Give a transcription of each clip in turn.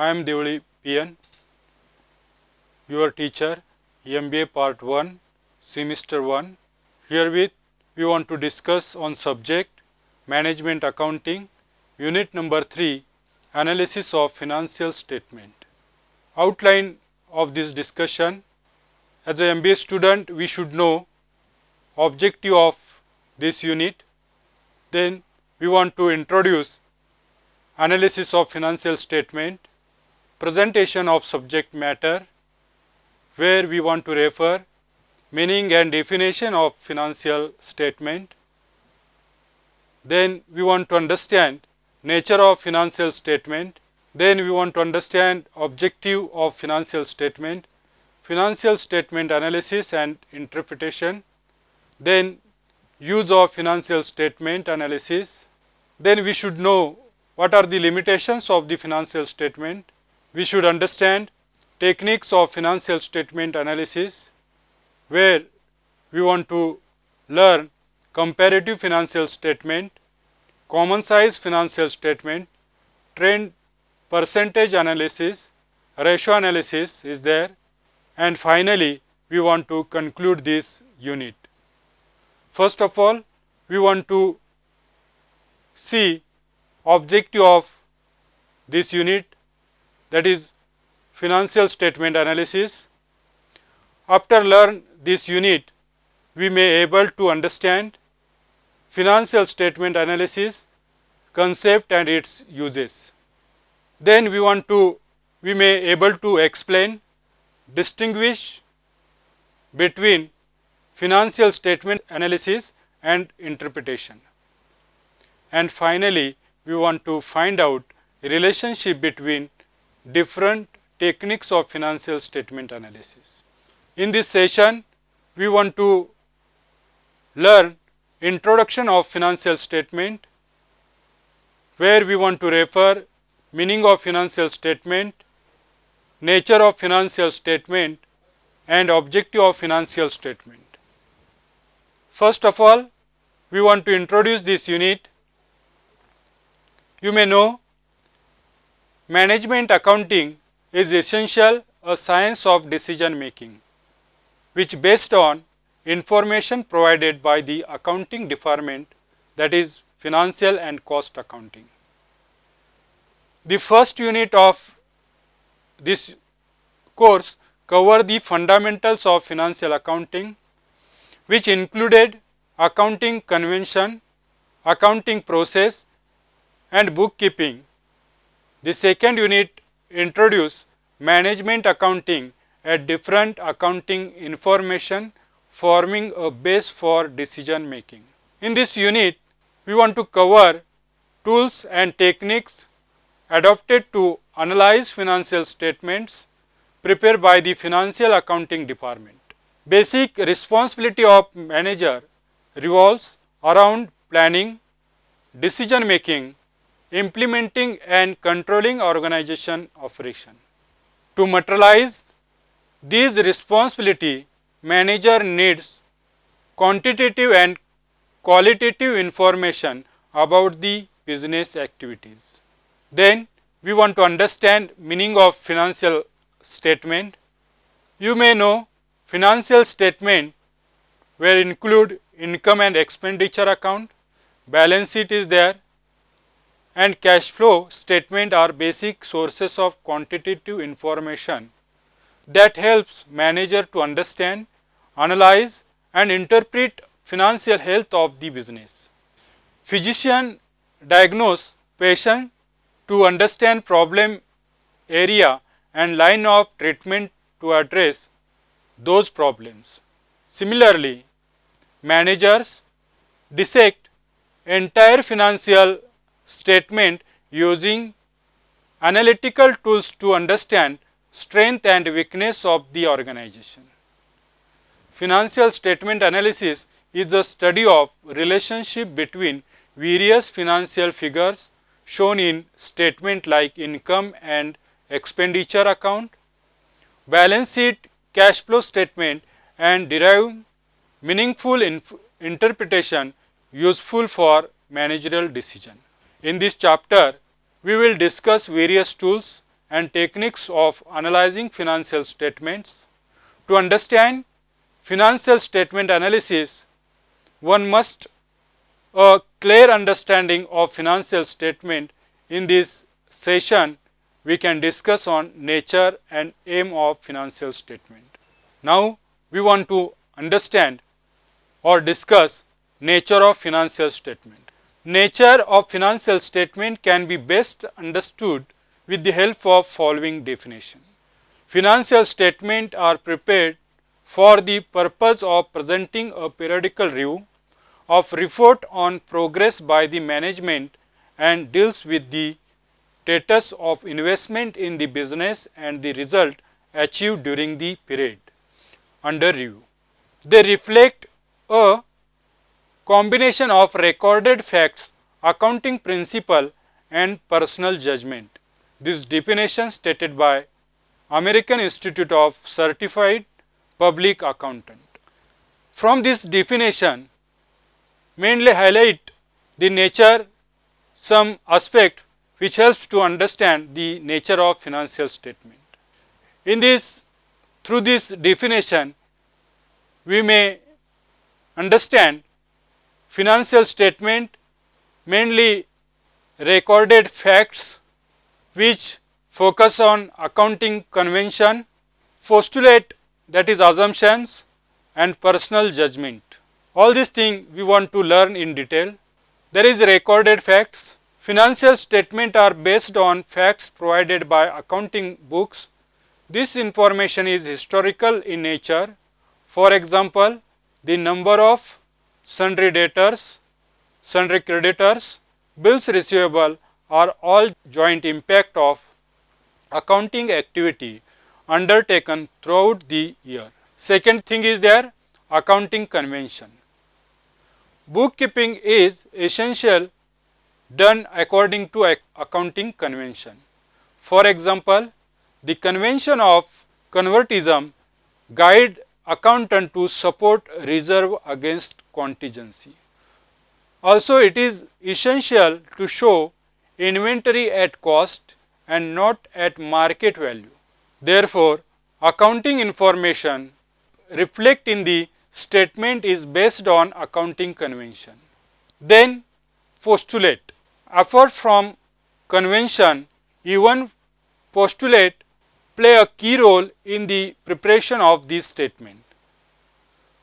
I am Devali PN, your teacher, MBA Part 1, Semester 1. Herewith, we want to discuss on subject Management Accounting, Unit number 3, Analysis of Financial Statement. Outline of this discussion: as an MBA student, we should know objective of this unit. Then we want to introduce analysis of financial statement, presentation of subject matter, where we want to refer meaning and definition of financial statement. Then we want to understand nature of financial statement. Then we want to understand objective of financial statement analysis and interpretation. Then use of financial statement analysis. Then we should know what are the limitations of the financial statement. We should understand techniques of financial statement analysis, where we want to learn comparative financial statement, common size financial statement, trend percentage analysis, ratio analysis is there, and finally we want to conclude this unit. First of all, we want to see objective of this unit, that is financial statement analysis. After learn this unit, we may able to understand financial statement analysis concept and its uses. Then we may able to explain, distinguish between financial statement analysis and interpretation. And finally, we want to find out relationship between different techniques of financial statement analysis. In this session, we want to learn introduction of financial statement, where we want to refer meaning of financial statement, nature of financial statement, and objective of financial statement. First of all, we want to introduce this unit. You may know management accounting is essential a science of decision making, which based on information provided by the accounting department, that is financial and cost accounting. The first unit of this course covered the fundamentals of financial accounting, which included accounting convention, accounting process, and bookkeeping. The second unit introduced management accounting and different accounting information forming a base for decision making. In this unit, we want to cover tools and techniques adopted to analyze financial statements prepared by the financial accounting department. Basic responsibility of manager revolves around planning, decision making, implementing and controlling organization operation. To materialize these responsibility, manager needs quantitative and qualitative information about the business activities. Then we want to understand meaning of financial statement. You may know financial statement where include income and expenditure account, balance sheet is there, and cash flow statement are basic sources of quantitative information that helps manager to understand, analyze and interpret financial health of the business. Physician diagnose patient to understand problem area and line of treatment to address those problems. Similarly, managers dissect entire financial statement using analytical tools to understand strength and weakness of the organization. Financial statement analysis is the study of relationship between various financial figures shown in statement like income and expenditure account, balance sheet, cash flow statement, and derive meaningful interpretation useful for managerial decision. In this chapter, we will discuss various tools and techniques of analyzing financial statements. To understand financial statement analysis, one must a clear understanding of financial statement. In this session, we can discuss on nature and aim of financial statement. Now, we want to understand or discuss nature of financial statement. Nature of financial statement can be best understood with the help of following definition. Financial statements are prepared for the purpose of presenting a periodical review of report on progress by the management and deals with the status of investment in the business and the result achieved during the period under review. They reflect a combination of recorded facts, accounting principle and personal judgment. This definition stated by American Institute of Certified Public Accountant. From this definition, mainly highlight the nature, some aspect which helps to understand the nature of financial statement. Through this definition, we may understand financial statement mainly recorded facts which focus on accounting convention, postulate, that is assumptions, and personal judgment. All these things we want to learn in detail. There is recorded facts. Financial statements are based on facts provided by accounting books. This information is historical in nature. For example, the number of sundry debtors, sundry creditors, bills receivable are all joint impact of accounting activity undertaken throughout the year. Second thing is there, accounting convention. Bookkeeping is essential done according to accounting convention. For example, the convention of convertism guide accountant to support reserve against contingency. Also, it is essential to show inventory at cost and not at market value. Therefore, accounting information reflect in the statement is based on accounting convention. Then, postulate. Apart from convention, even postulate play a key role in the preparation of this statement.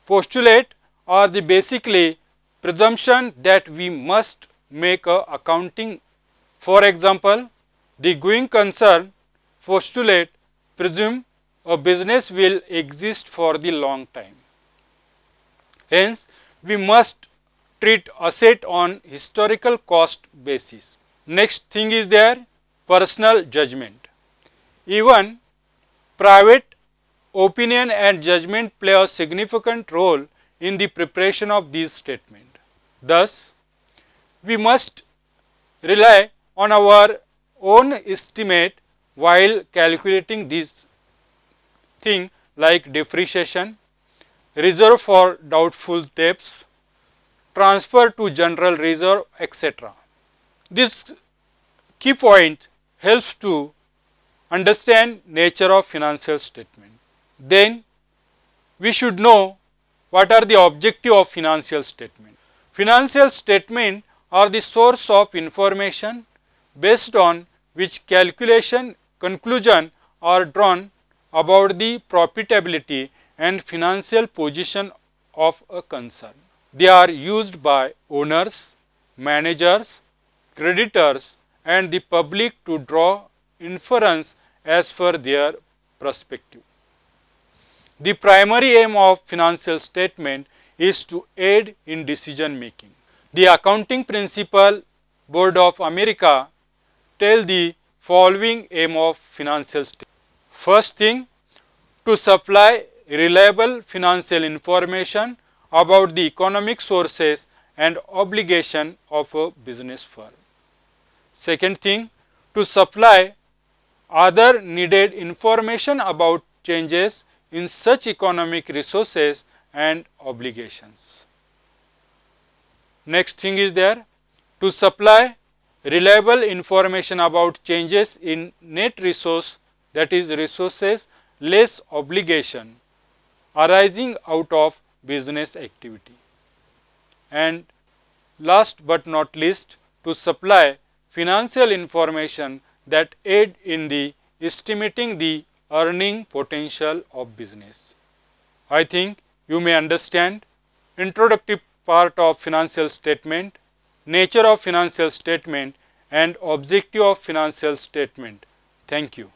Postulate are the basically presumption that we must make a accounting. For example, the going concern postulate presume a business will exist for the long time. Hence, we must treat asset on historical cost basis. Next thing is there, personal judgment. Even private opinion and judgment play a significant role in the preparation of these statements. Thus, we must rely on our own estimate while calculating these things like depreciation, reserve for doubtful debts, transfer to general reserve, etc. This key point helps to understand nature of financial statement. Then we should know what are the objective of financial statement. Financial statement are the source of information based on which calculation conclusion are drawn about the profitability and financial position of a concern. They are used by owners, managers, creditors and the public to draw inference as per their perspective. The primary aim of financial statement is to aid in decision making. The Accounting Principles Board of America tell the following aim of financial statement. First thing, to supply reliable financial information about the economic sources and obligation of a business firm. Second thing, to supply other needed information about changes in such economic resources and obligations. Next thing is there, to supply reliable information about changes in net resource, that is resources less obligation arising out of business activity. And last but not least, to supply financial information that aid in the estimating the earning potential of business. I think you may understand introductory part of financial statement, nature of financial statement and objective of financial statement. Thank you.